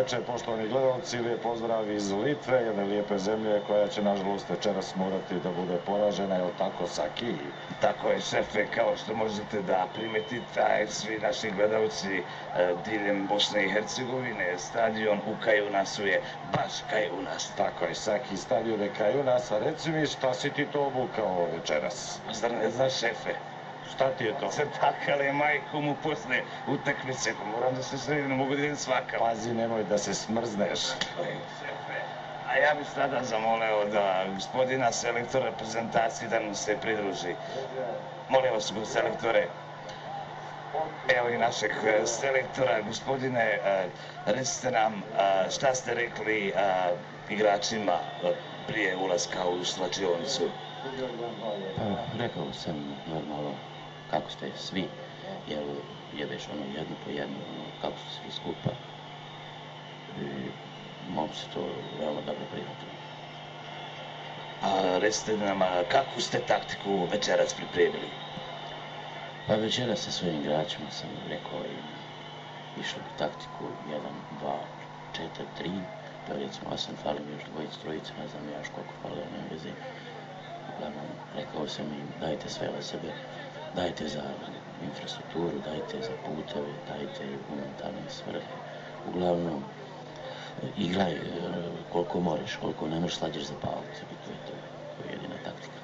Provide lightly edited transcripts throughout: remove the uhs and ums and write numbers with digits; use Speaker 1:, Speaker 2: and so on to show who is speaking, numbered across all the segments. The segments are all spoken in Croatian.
Speaker 1: večer, poštovani gledalci, lijep pozdrav iz Litve, jedne lijepe zemlje koja će nažalost večeras morati da bude poražena, je tako Saki?
Speaker 2: Tako je, šefe, kao što možete da primetite, a svi naši gledalci diljem Bosne i Hercegovine, stadion u Kajunasu je baš Kajunas.
Speaker 1: Tako je, Saki, stadion je Kajunas, a reci mi šta si ti to obukao večeras?
Speaker 2: Zar ne znaš, šefe?
Speaker 1: Šta ti je to?
Speaker 2: Takale majku mu posle utakmice, pa moram da se sredim, ne mogu da idem svakam.
Speaker 1: Pazi, nemoj da se smrzneš.
Speaker 2: Šefe, a ja bih sada zamoleo da gospodina selektora reprezentacije da nam se pridruži. Molim vas, selektore, evo i našeg selektora, gospodine, recite nam šta ste rekli igračima prije ulaska u slačionicu.
Speaker 3: Rekao sam normalno kako ste svi, jer jedeš ono jedno po jedno, kako su svi skupa. I momci to veoma dobro prihvatili.
Speaker 2: A recite nam, kakvu ste taktiku večeras pripremili?
Speaker 3: Pa večeras sa svojim igračima sam rekao im išao bi taktiku 1, 2, 4, 3, pa recimo ja sam falim još dvojic, trojica, ne znam još koliko fali, nema veze. Uglavnom, rekao sam im, dajte sve od sebe, dajte za infrastrukturu, dajte za puteve, dajte humanitarne svrhe. Uglavnom, igraj koliko možeš, koliko ne možeš slađeš za palce, to je jedina taktika.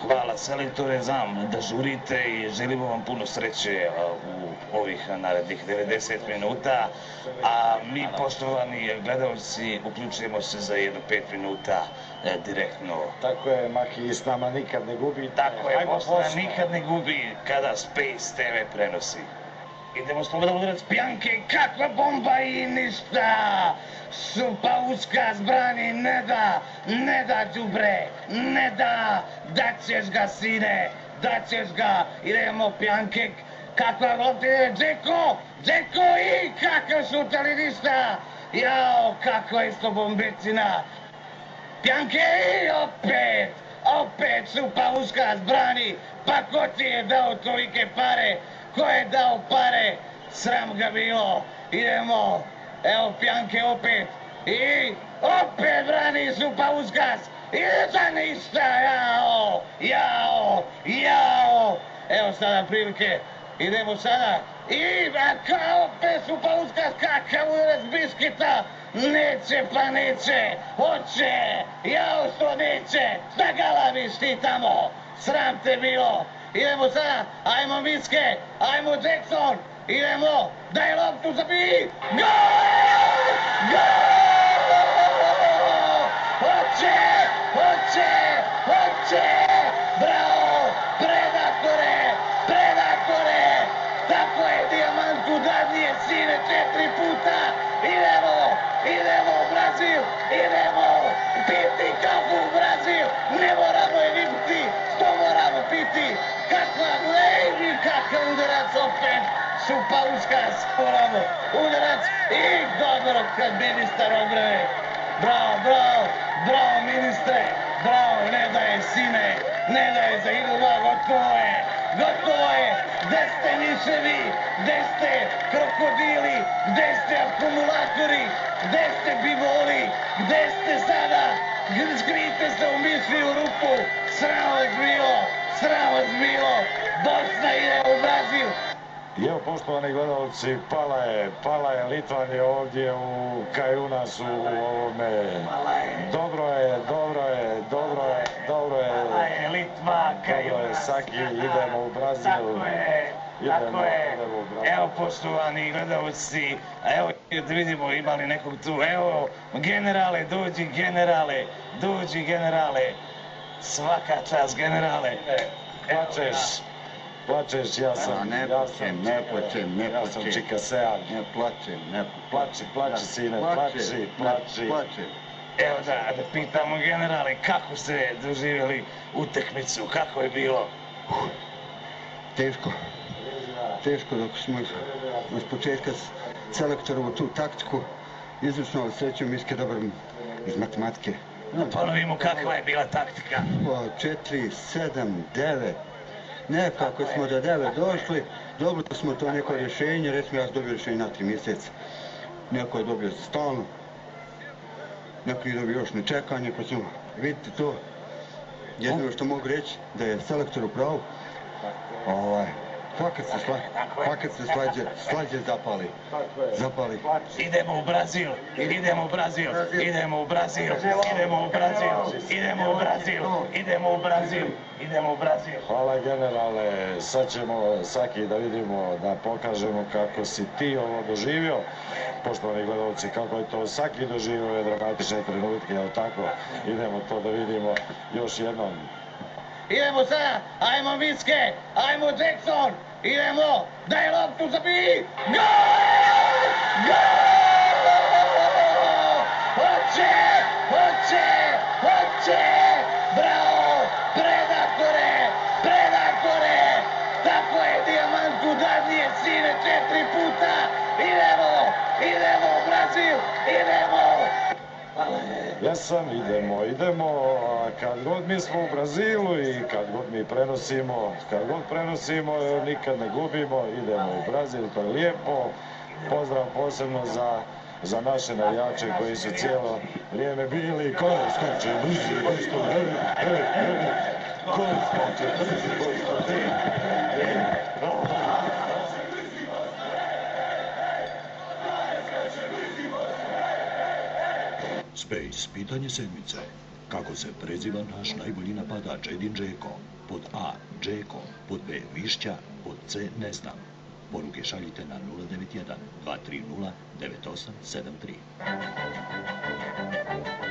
Speaker 2: Hvala, selektore, znam da žurite i želimo vam puno sreće u ovih narednih 90 minuta, a mi, poštovani gledalci, uključujemo se za jedno 5 minuta direktno.
Speaker 1: Tako je, Maki s nama nikad ne gubi.
Speaker 2: Tako je, Bosna nikad ne gubi kada Space TV prenosi. Idemo slobodan udarac Pjanke, kakva bomba i ništa! Supa uska zbrani, ne da đubre, ne da, daćeš ga sine, daćeš ga, idemo Pjanke, kakva lopta je, Džeko i kakav šut, ali ništa, jao, kakva isto bombecina, Pjanke i opet Supa uska zbrani, pa ko ti je dao tolike pare? Ko je dao pare? Sram ga bilo. Idemo. Evo Pjanke opet. I opet brani Supa Uskas. I za ništa. Jao. Evo sada prilike. Idemo sada. I kao opet Supa Uskas. Kakav udarac biskita. Neće pa neće. Hoće. Jao što neće. Šta galaviš ti tamo? Sram te bilo. Idemo sada, ajmo Miske, ajmo Jackson, idemo, daj loptu, zabij, gol! Hoće, bravo, predatore, tako je, Dijamantu dadnije sine 4 puta, idemo Brazil, idemo, piti kafu Brazil, ne moramo je vidjeti, što moramo piti, kakav udarac opet, Supa Uskas, moramo, udarac i dobro kad ministar odbrane, bravo ministre, bravo, ne daje sine, ne daje za idoma, gotovo je, gde ste miševi, gde ste krokodili, gde ste akumulatori, gde ste bivoli, gde ste sada, zgrijte se u mišlju rupu, sram vas bilo, Bosna ide u Brazil.
Speaker 1: I evo, poštovani gledalci, pala je Litvanija ovdje u Kajunasu u ovome. Dobro je.
Speaker 2: Pala je Litva, Kajunas.
Speaker 1: Dobro je, Saki, idemo u Brazil.
Speaker 2: Tako je. Evo, poštovani gledalci, evo da vidimo ima li nekog tu. Evo, generale, dođi generale. Svaka čast, generale.
Speaker 1: Plačeš, ja sam Čika Sean.
Speaker 4: Ne plačem.
Speaker 1: Plači, sine, plači.
Speaker 2: Evo da pitamo generale, kako ste doživjeli utakmicu, kako je bilo?
Speaker 4: Teško dok smo iz početka selektorovu tu taktiku, izvršno srećom Miske dobar iz matematike.
Speaker 2: Ponovimo kakva je bila taktika.
Speaker 4: 4, 7, 9. Nekako smo do 9 došli, dobili smo to neko rješenje, recimo ja sam dobio rješenje na 3 mjeseca. neko je dobio stalno, neko je dobio još nečekanje, pa ćemo vidjeti to. Jedino što mogu reći da je selektor u pravu, fakat se slađe zapali.
Speaker 2: Idemo u Brazil, idemo u Brazil, idemo u Brazil, idemo u Brazil, idemo u Brazil, idemo u Brazil, idemo u Brazil.
Speaker 1: Hvala generale, sad ćemo Saki da vidimo, da pokažemo kako si ti ovo doživio. Poštovani gledalci, kako je to Saki doživio ove dramatične trenutke, jel tako? Idemo to da vidimo još jednom.
Speaker 2: Idemo sada, ajmo Miske, ajmo Jackson, idemo, daj loptu za bi, gol! Gol! Hoće, bravo, predatore, tako je Dijamantu dadnije sine 4 puta, idemo u Brazil, idemo!
Speaker 1: Jesam, idemo, kad god mi smo u Brazilu i kad god mi prenosimo, nikad ne gubimo, idemo u Brazil, to je lijepo. Pozdrav posebno za naše navijače koji su cijelo vrijeme bili skoče,
Speaker 5: Space, pitanje sedmice. Kako se preziva naš najbolji napadač Edin Džeko? Pod A. Džeko, pod B. Višća, pod C. Ne znam. Poruke šaljite na 091 230 9873.